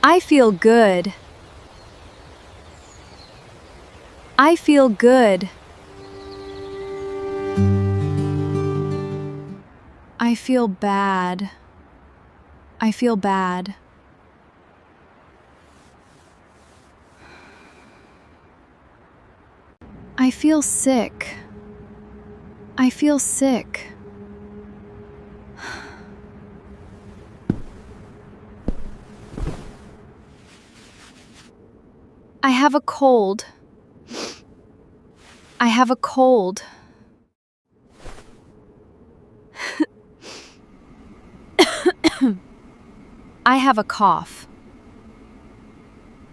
I feel good. I feel good. I feel bad. I feel bad. I feel sick. I feel sick. I have a cold. I have a cold. I have a cough.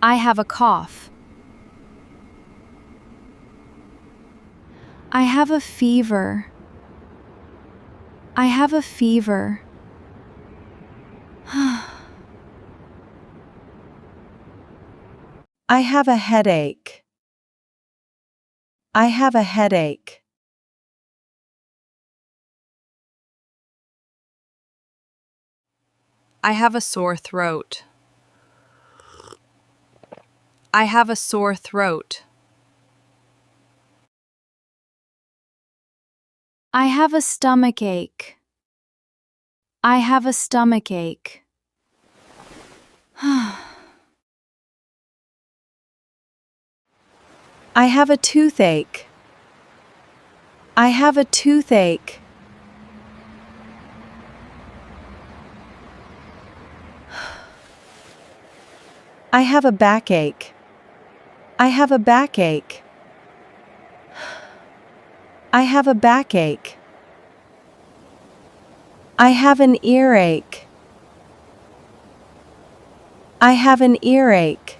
I have a cough. I have a fever. I have a fever. I have a headache. I have a headache. I have a sore throat. I have a sore throat. I have a stomach ache. I have a stomach ache. I have a toothache. I have a toothache. I have a backache. I have a backache. I have a backache. I have an earache. I have an earache.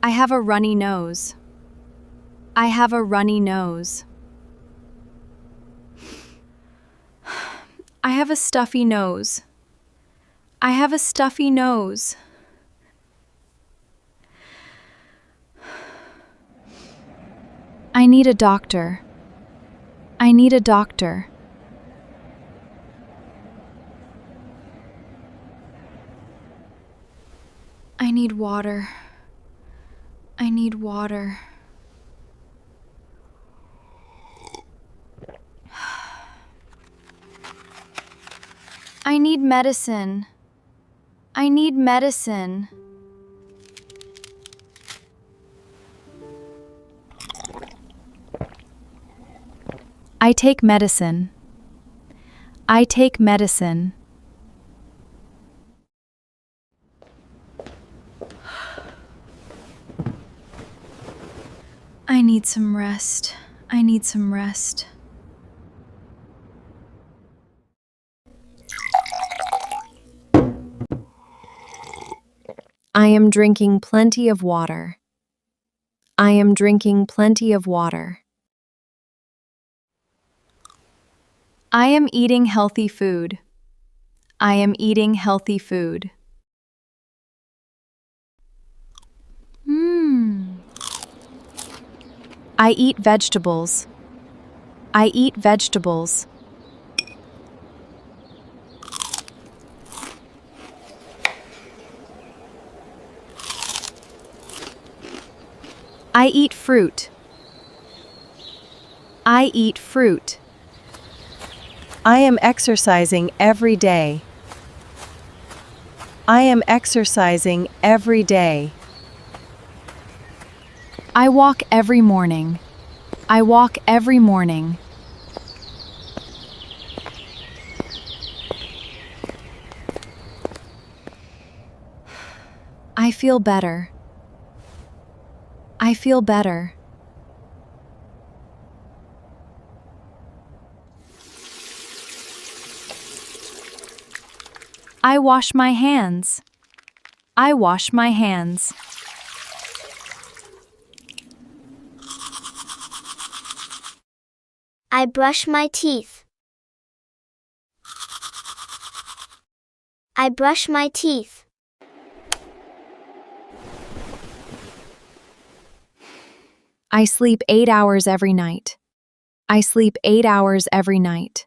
I have a runny nose. I have a runny nose. I have a stuffy nose. I have a stuffy nose. I need a doctor. I need a doctor. I need water. I need water. I need medicine. I need medicine. I take medicine. I take medicine. I need some rest. I need some rest. I am drinking plenty of water. I am drinking plenty of water. I am eating healthy food. I am eating healthy food. I eat vegetables. I eat vegetables. I eat fruit. I eat fruit. I am exercising every day. I am exercising every day. I walk every morning. I walk every morning. I feel better. I feel better. I wash my hands. I wash my hands. I brush my teeth. I brush my teeth. I sleep 8 hours every night. I sleep 8 hours every night.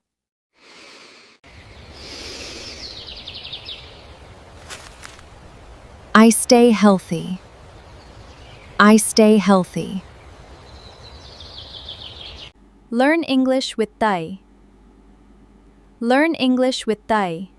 I stay healthy. I stay healthy. Learn English with Thai. Learn English with Thai.